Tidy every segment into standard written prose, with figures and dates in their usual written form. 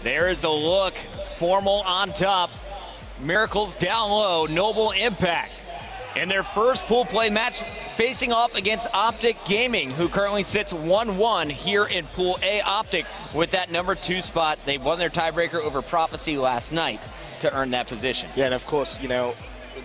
There is a look. Formal on top. Miracles down low. Noble Impact. In their first pool play match, facing off against Optic Gaming, who currently sits 1-1 here in Pool A. Optic with that number 2 spot. They won their tiebreaker over Prophecy last night to earn that position. Yeah, and of course, you know,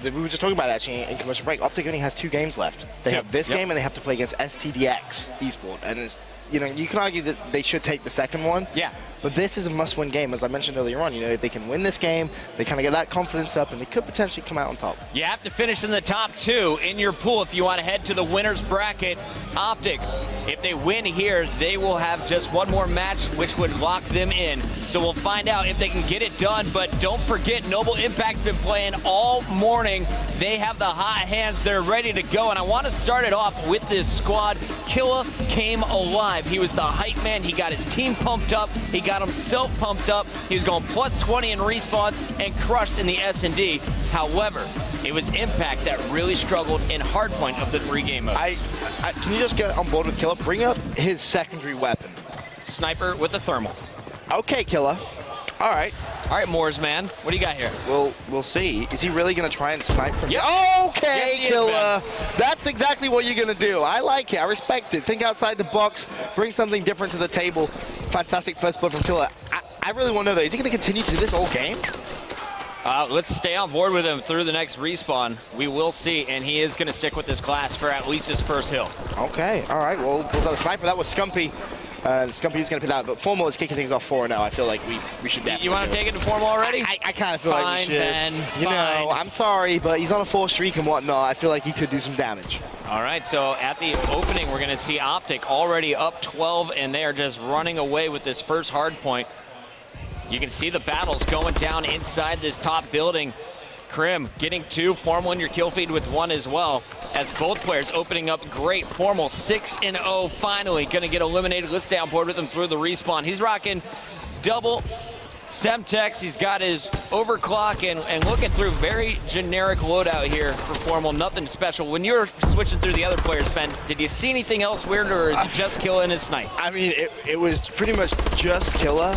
we were just talking about it actually in commercial break. Optic only has 2 games left. They have this game and they have to play against STDX Esport. And it's, you know, you can argue that they should take the second one. Yeah. But this is a must-win game, as I mentioned earlier on. You know, if they can win this game, they kind of get that confidence up, and they could potentially come out on top. You have to finish in the top 2 in your pool if you want to head to the winner's bracket. Optic, if they win here, they will have just one more match, which would lock them in. So we'll find out if they can get it done. But don't forget, Noble Impact's been playing all morning. They have the hot hands. They're ready to go. And I want to start it off with this squad. Killa came alive. He was the hype man. He got his team pumped up. He got himself pumped up. He was going plus 20 in respawns and crushed in the S&D. However, it was Impact that really struggled in hardpoint of the 3 game modes. Can you just get on board with Killa? Bring up his secondary weapon. Sniper with a thermal. Okay, Killa. All right. All right, Moors, man. What do you got here? We'll see. Is he really going to try and snipe from Yep. Okay, yes, Killa. That's exactly what you're going to do. I like it. I respect it. Think outside the box. Bring something different to the table. Fantastic first blood from Killa. I really want to know, though, is he going to continue to do this all game? Let's stay on board with him through the next respawn. We will see, and he is going to stick with this class for at least his first hill. Okay, all right. Well, was that a sniper? That was Scumpy. Scumpy is going to pick that, but Formal is kicking things off 4-0. I feel like we should definitely. You want to take it to Formal already? I kind of feel like we should. Then, you know, I'm sorry, but he's on a 4 streak and whatnot. I feel like he could do some damage. All right, so at the opening, we're going to see Optic already up 12, and they are just running away with this first hard point. You can see the battles going down inside this top building. Krim getting 2, Formal in your kill feed with 1 as well, as both players opening up great. Formal 6-0 finally gonna get eliminated. Let's stay on board with him through the respawn. He's rocking double Semtex. He's got his overclock and looking through very generic loadout here for Formal. Nothing special. When you were switching through the other players, Ben, did you see anything else weird, or is it just Killa and his snipe? I mean, it was pretty much just Killa.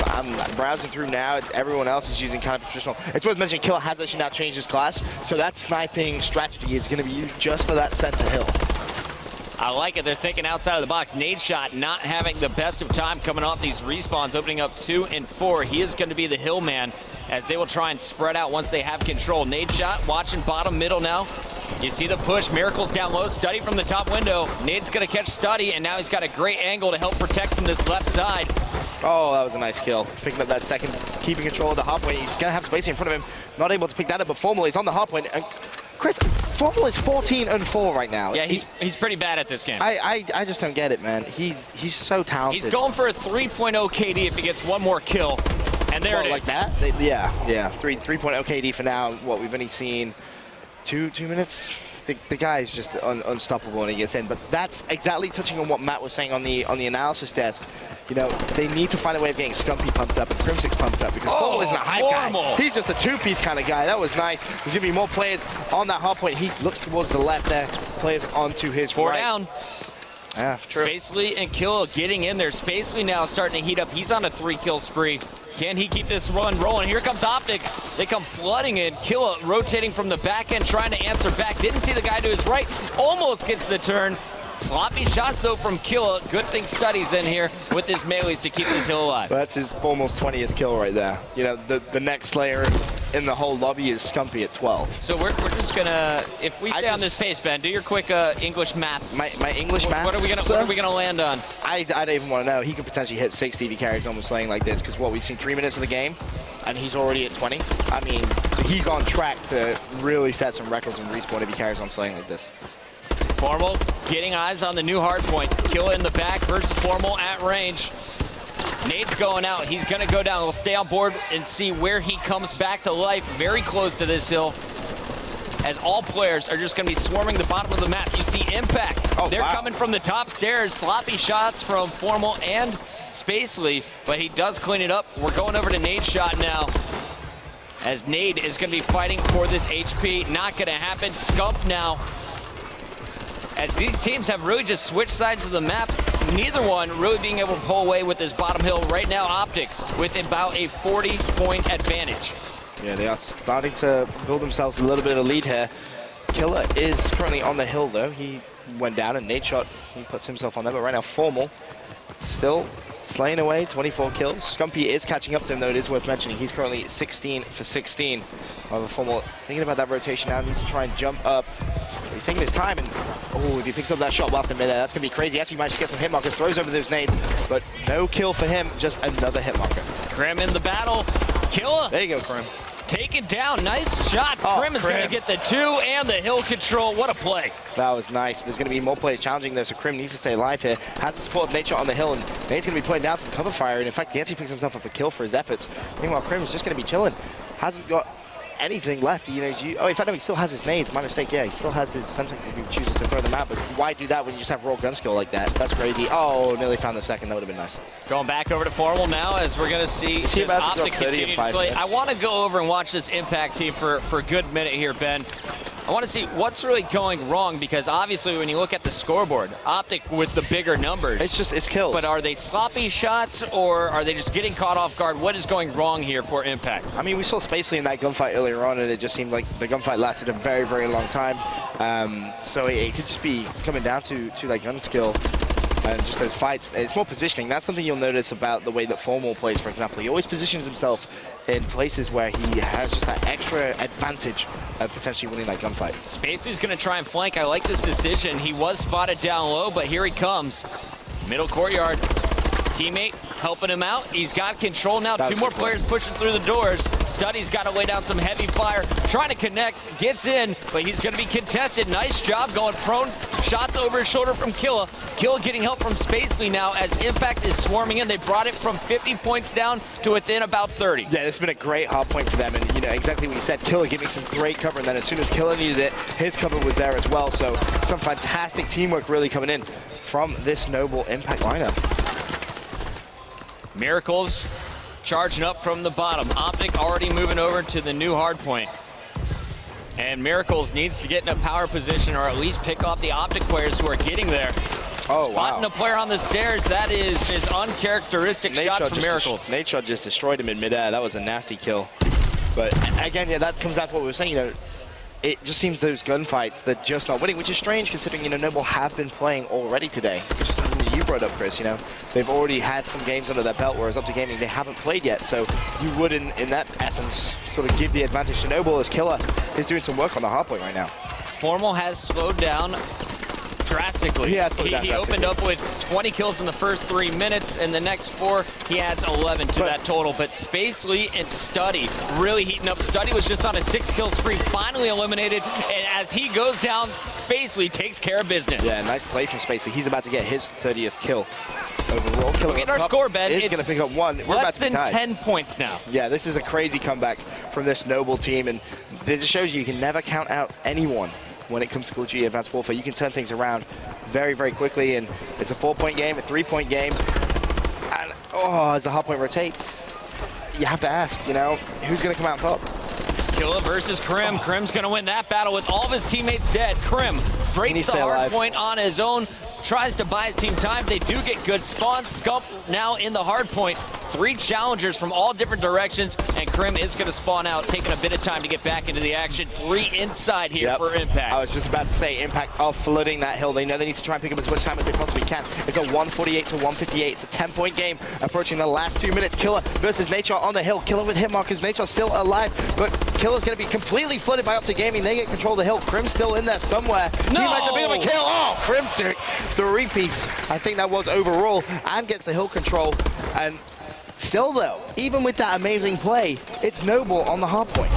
I'm browsing through now. Everyone else is using kind of traditional. It's worth mentioning Killa has actually now changed his class, so that sniping strategy is going to be used just for that center hill. I like it. They're thinking outside of the box. Nade Shot not having the best of time coming off these respawns, opening up 2 and 4. He is going to be the hill man as they will try and spread out once they have control. Nade Shot watching bottom middle now. You see the push. Miracles down low. Study from the top window. Nade's going to catch Study, and now he's got a great angle to help protect from this left side. Oh, that was a nice kill. Picking up that second, keeping control of the hard point. He's going to have space in front of him. Not able to pick that up, but Formal is on the hard point. And Chris, Formal is 14-4 right now. Yeah, he's pretty bad at this game. I just don't get it, man. He's so talented. He's going for a 3.0 KD if he gets 1 more kill. And there it is. Like that? Yeah. 3.0 KD for now. What, we've only seen 2 minutes? The guy is just unstoppable when he gets in. But that's exactly touching on what Matt was saying on the analysis desk. You know, they need to find a way of getting Scumpy pumped up and Crimsix pumped up, because Formal isn't a hype guy. He's just a 2-piece kind of guy. That was nice. There's going to be more players on that hard point. He looks towards the left there. Players onto his 4 right. down. Yeah, true. Spacely and Killa getting in there. Spacely now starting to heat up. He's on a 3-kill spree. Can he keep this run rolling? Here comes Optic. They come flooding in. Killa rotating from the back end, trying to answer back. Didn't see the guy to his right. Almost gets the turn. Sloppy shots, though, from Killa. Good thing Study's in here with his melees to keep this hill alive. That's his almost 20th kill right there. You know, the next Slayer in the whole lobby is Scumpy at 12. So we're just gonna, if we stay on this pace, Ben, do your quick English math. My English math. What are we gonna land on? I don't even want to know. He could potentially hit 60 if he carries on with slaying like this, because what, we've seen 3 minutes of the game, and he's already at 20. I mean, he's on track to really set some records in respawn if he carries on slaying like this. Formal getting eyes on the new hard point. Killa in the back versus Formal at range. Nade's going out. He's going to go down. We'll stay on board and see where he comes back to life. Very close to this hill, as all players are just going to be swarming the bottom of the map. You see Impact. They're coming from the top stairs. Sloppy shots from Formal and Spacely, but he does clean it up. We're going over to Nade Shot now, as Nade is going to be fighting for this HP. Not going to happen. Scump now, as these teams have really just switched sides of the map. neither one really being able to pull away with this bottom hill. Right now, Optic with about a 40-point advantage. Yeah, they are starting to build themselves a little bit of a lead here. Killer is currently on the hill, though. He went down and Nadeshot, he puts himself on there, but right now Formal still slaying away, 24 kills. Scumpy is catching up to him, though. It is worth mentioning he's currently 16 for 16. However, Formal thinking about that rotation now, needs to try and jump up. He's taking his time, and oh, if he picks up that shot whilst in midair, that's gonna be crazy. Actually managed to get some hit markers, throws over those nades, but no kill for him, just another hit marker. Krim in the battle. Killer. There you go, Krim. Taken down, nice shots. Oh, Krim is going to get the 2 and the hill control. What a play. That was nice. There's going to be more players challenging this, so Krim needs to stay alive here. Has the support of Nadeshot on the hill, and Nade's going to be putting down some cover fire, and in fact, he actually picks himself up a kill for his efforts. Meanwhile, Krim is just going to be chilling. Hasn't got anything left, you know. Oh, in fact, no, he still has his nades. My mistake, yeah, he still has his, sometimes he chooses to throw them out, but why do that when you just have raw gun skill like that? That's crazy. Oh, nearly found the second. That would have been nice. Going back over to Formal now, as we're going to see Optic continue to slay. I want to go over and watch this Impact team for a good minute here, Ben. I want to see what's really going wrong, because obviously when you look at the scoreboard, Optic with the bigger numbers. It's kills. But are they sloppy shots, or are they just getting caught off guard? What is going wrong here for Impact? I mean, we saw Spacely in that gunfight earlier on, and it just seemed like the gunfight lasted a very, very long time. So it could just be coming down to that gun skill and just those fights. It's more positioning. That's something you'll notice about the way that Formal plays, for example. He always positions himself in places where he has just that extra advantage of potentially winning that gunfight. Spacely's going to try and flank. I like this decision. He was spotted down low, but here he comes. Middle courtyard. Teammate helping him out. He's got control now. 2 more players pushing through the doors. Study's got to lay down some heavy fire. Trying to connect. Gets in, but he's going to be contested. Nice job going prone. Shots over his shoulder from Killa. Killa getting help from Spacely now as Impact is swarming in. They brought it from 50 points down to within about 30. Yeah, this has been a great hard point for them. And, you know, exactly what you said. Killa giving some great cover. And then as soon as Killa needed it, his cover was there as well. So some fantastic teamwork really coming in from this Noble Impact lineup. Miracles charging up from the bottom. Optic already moving over to the new hard point. And Miracles needs to get in a power position, or at least pick off the Optic players who are getting there. Oh, Spotting wow. a player on the stairs, that is uncharacteristic shot from Miracles. Nadeshot just destroyed him in midair. That was a nasty kill. But again, yeah, that comes down to what we were saying, you know, it just seems those gunfights, they're just not winning, which is strange considering, you know, Noble have been playing already today. Which is something that you brought up, Chris, you know. They've already had some games under their belt, whereas Optic Gaming, they haven't played yet. So you would, in that essence, sort of give the advantage to Noble, as Killa is doing some work on the hardpoint right now. Formal has slowed down drastically. He opened up with 20 kills in the first 3 minutes, and the next 4 he adds 11 to that total. But Spacely and Study really heating up. Study was just on a 6-kill spree, finally eliminated, and as he goes down, Spacely takes care of business. Yeah, nice play from Spacely. He's about to get his 30th kill overall. Killer Look at our score, Ben. It's going to pick up 1. We're less about to be than tied. 10 points now. Yeah, this is a crazy comeback from this Noble team, and it just shows you can never count out anyone when it comes to Call of Duty Advanced Warfare. You can turn things around very, very quickly, and it's a 4-point game, a 3-point game, and as the hardpoint rotates, you have to ask, you know, who's going to come out top? Killa versus Krim. Krim's going to win that battle with all of his teammates dead. Krim breaks the hard point on his own, tries to buy his team time. They do get good spawns. Scump now in the hard point. 3 challengers from all different directions, and Krim is going to spawn out, taking a bit of time to get back into the action. 3 inside here for Impact. I was just about to say, Impact are flooding that hill. They know they need to try and pick up as much time as they possibly can. It's a 148 to 158. It's a 10-point game approaching the last 2 minutes. Killa versus Nadeshot on the hill. Killa with hit markers. Nadeshot still alive, but Killa's going to be completely flooded by Optic Gaming. They get control of the hill. Krim's still in there somewhere. No! He might have a kill. Oh, Krim 6. The repiece. I think that was overall, and gets the hill control. And still, though, even with that amazing play, it's Noble on the hard point.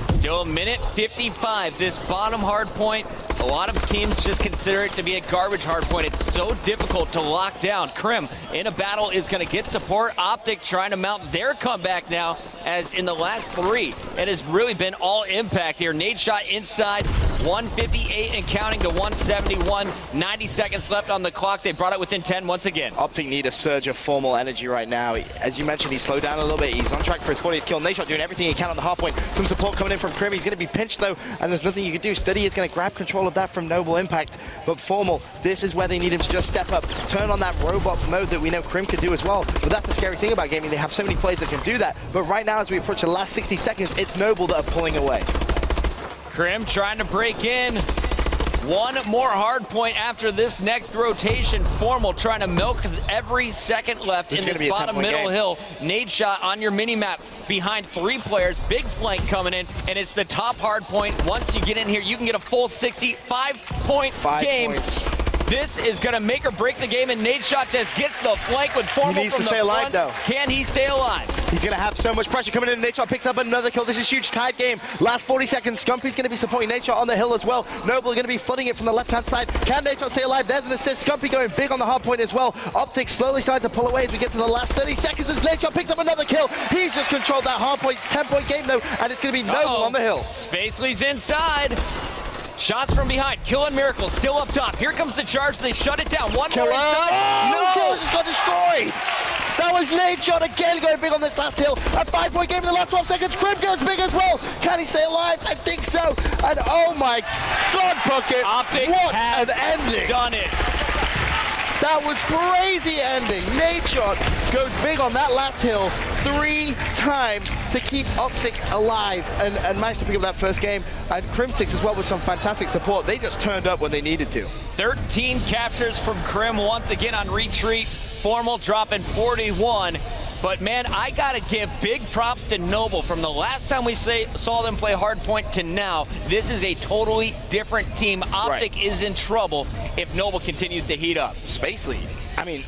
Still a minute 55. This bottom hard point, a lot of teams just consider it to be a garbage hard point. It's so difficult to lock down. Krim in a battle is going to get support. Optic trying to mount their comeback now, as in the last 3, it has really been all Impact here. Nadeshot inside, 158 and counting to 171. 90 seconds left on the clock. They brought it within 10 once again. Optic need a surge of formal energy right now. As you mentioned, he slowed down a little bit. He's on track for his 40th kill. Nadeshot doing everything he can on the half point. Some support coming in from Krim. He's going to be pinched though, and there's nothing you can do. Steady is going to grab control of that from Noble Impact. But formal, this is where they need him to just step up, turn on that robot mode that we know Krim could do as well. But that's the scary thing about gaming. They have so many players that can do that. But right now, as we approach the last 60 seconds, it's Noble that are pulling away. Krim trying to break in. One more hard point after this next rotation. Formal trying to milk every second left in this bottom middle hill. Nadeshot on your mini-map behind 3 players. Big flank coming in, and it's the top hard point. Once you get in here, you can get a full 65-point game. This is going to make or break the game, and Nadeshot just gets the flank with Formal he needs from to the stay alive, front. though. Can he stay alive? He's going to have so much pressure coming in. Nadeshot picks up another kill. This is huge tied game. Last 40 seconds. Scumpy's going to be supporting Nadeshot on the hill as well. Noble going to be flooding it from the left-hand side. Can Nadeshot stay alive? There's an assist. Scumpy going big on the hard point as well. Optic slowly starting to pull away as we get to the last 30 seconds as Nadeshot picks up another kill. He's just controlled that hard point. It's 10-point game, though, and it's going to be Noble on the hill. Spacely's inside. Shots from behind. Kill and Miracle still up top. Here comes the charge. They shut it down. One more inside. No! Kill just got destroyed. That was Nadeshot again going big on this last hill. A 5-point game in the last 12 seconds. Krim goes big as well. Can he stay alive? I think so. And oh my God, Bucket. Optic what has an ending. Done it. That was crazy ending. Nadeshot goes big on that last hill 3 times to keep Optic alive and managed to pick up that first game. And Crim6 as well with some fantastic support. They just turned up when they needed to. 13 captures from Krim once again on retreat. Formal dropping 41. But man, I gotta give big props to Noble. From the last time we saw them play hardpoint to now, this is a totally different team. Optic is in trouble if Noble continues to heat up. Spacely, I mean,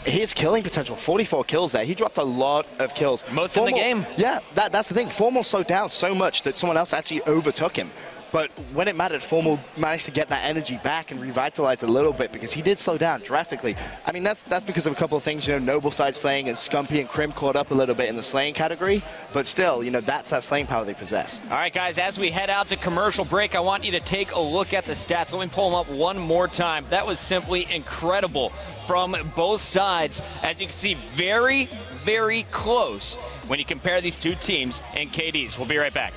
his killing potential, 44 kills there. He dropped a lot of kills. Most in the game. Yeah, that's the thing. Formal slowed down so much that someone else actually overtook him. But when it mattered, Formal managed to get that energy back and revitalize a little bit because he did slow down drastically. I mean, that's because of a couple of things, you know, Noble side slaying and Scumpy and Krim caught up a little bit in the slaying category. But still, you know, that's that slaying power they possess. All right, guys, as we head out to commercial break, I want you to take a look at the stats. Let me pull them up one more time. That was simply incredible from both sides. As you can see, very, very close when you compare these two teams and KDs. We'll be right back.